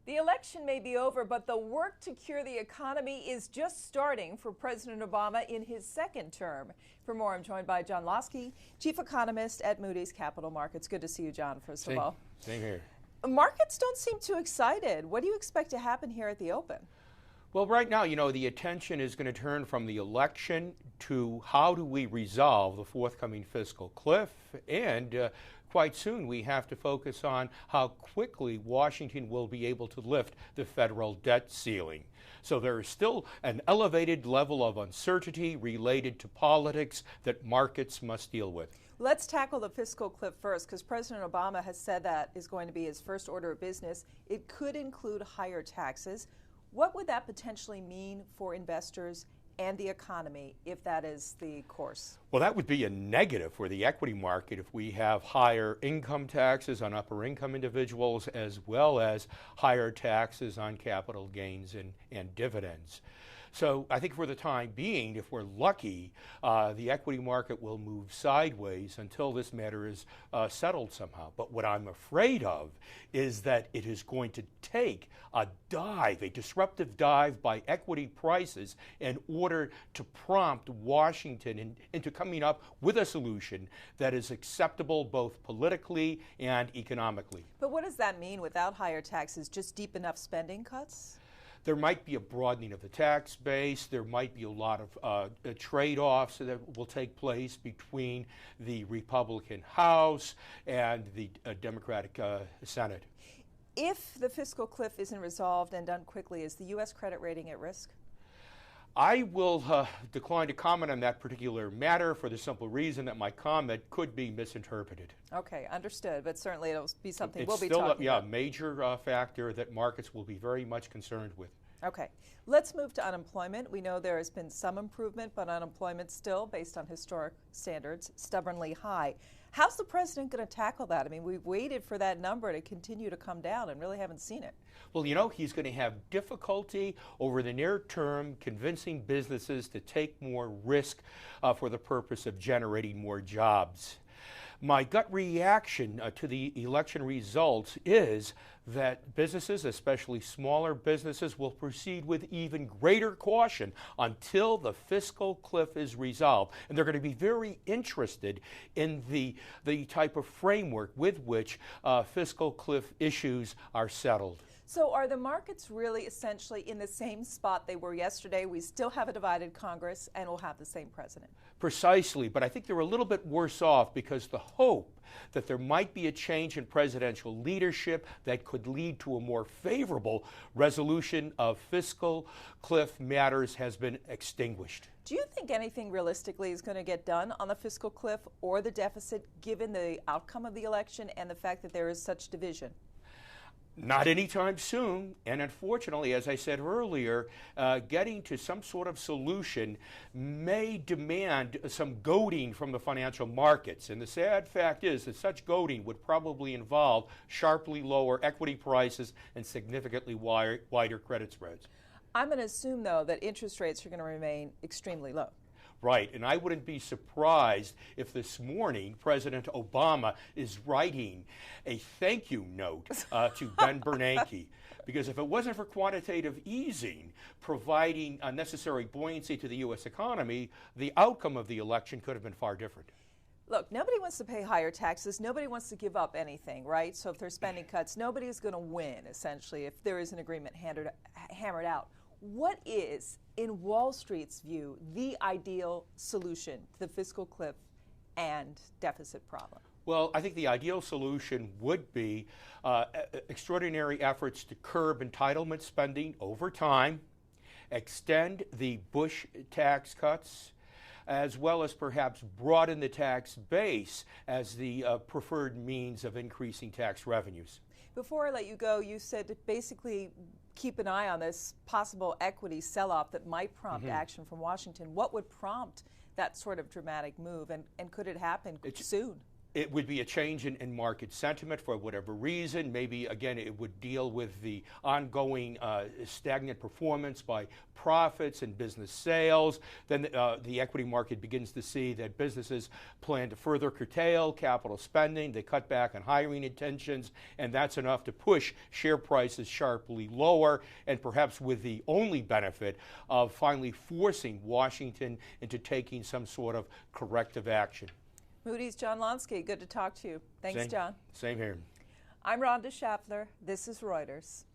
The election may be over, but the work to cure the economy is just starting for President Obama in his second term. For more, I'm joined by John Losky, chief economist at Moody's Capital Markets. Good to see you, John, first of all. Same here. Markets don't seem too excited. What do you expect to happen here at the Open? Well, right now, the attention is going to turn from the election to how do we resolve the forthcoming fiscal cliff, and quite soon we have to focus on how quickly Washington will be able to lift the federal debt ceiling. So there is still an elevated level of uncertainty related to politics that markets must deal with. Let's tackle the fiscal cliff first, because President Obama has said that is going to be his first order of business. It could include higher taxes. What would that potentially mean for investors and the economy if that is the course? Well, that would be a negative for the equity market if we have higher income taxes on upper income individuals as well as higher taxes on capital gains and dividends. So I think for the time being, if we're lucky, the equity market will move sideways until this matter is settled somehow. But what I'm afraid of is that it is going to take a dive, a disruptive dive by equity prices in order to prompt Washington into coming up with a solution that is acceptable both politically and economically. But what does that mean without higher taxes? Just deep enough spending cuts? There might be a broadening of the tax base. There might be a lot of trade-offs that will take place between the Republican House and the Democratic Senate. If the fiscal cliff isn't resolved and done quickly, is the U.S. credit rating at risk? I will decline to comment on that particular matter for the simple reason that my comment could be misinterpreted. Okay, understood, but certainly it'll be something we'll be talking about. It's still a major factor that markets will be very much concerned with. Okay, let's move to unemployment. We know there has been some improvement, but unemployment still, based on historic standards, stubbornly high. How's the president going to tackle that? I mean, we've waited for that number to continue to come down and really haven't seen it. Well, he's going to have difficulty over the near term convincing businesses to take more risk for the purpose of generating more jobs. My gut reaction to the election results is that businesses, especially smaller businesses, will proceed with even greater caution until the fiscal cliff is resolved. And they're going to be very interested in the type of framework with which fiscal cliff issues are settled. So are the markets really essentially in the same spot they were yesterday? We still have a divided Congress and we'll have the same president. Precisely, but I think they're a little bit worse off because the hope that there might be a change in presidential leadership that could lead to a more favorable resolution of fiscal cliff matters has been extinguished. Do you think anything realistically is going to get done on the fiscal cliff or the deficit given the outcome of the election and the fact that there is such division? Not anytime soon, and unfortunately, as I said earlier, getting to some sort of solution may demand some goading from the financial markets. And the sad fact is that such goading would probably involve sharply lower equity prices and significantly wider credit spreads. I'm going to assume, though, that interest rates are going to remain extremely low. Right, and I wouldn't be surprised if this morning President Obama is writing a thank you note to Ben Bernanke, because if it wasn't for quantitative easing providing unnecessary buoyancy to the U.S. economy, the outcome of the election could have been far different. Look, nobody wants to pay higher taxes. Nobody wants to give up anything, right? So if there's spending cuts, nobody's going to win, essentially, if there is an agreement hammered out. What is, in Wall Street's view, the ideal solution to the fiscal cliff and deficit problem? Well, I think the ideal solution would be extraordinary efforts to curb entitlement spending over time, extend the Bush tax cuts, as well as perhaps broaden the tax base as the preferred means of increasing tax revenues. Before I let you go, you said to basically keep an eye on this possible equity sell-off that might prompt action from Washington. What would prompt that sort of dramatic move, and could it happen soon? it would be a change in market sentiment for whatever reason. Maybe, again, it would deal with the ongoing stagnant performance by profits and business sales. Then the equity market begins to see that businesses plan to further curtail capital spending. They cut back on hiring intentions, and that's enough to push share prices sharply lower, and perhaps with the only benefit of finally forcing Washington into taking some sort of corrective action. Moody's John Lonsky, good to talk to you. Thanks, John. Same here. I'm Rhonda Schaffler. This is Reuters.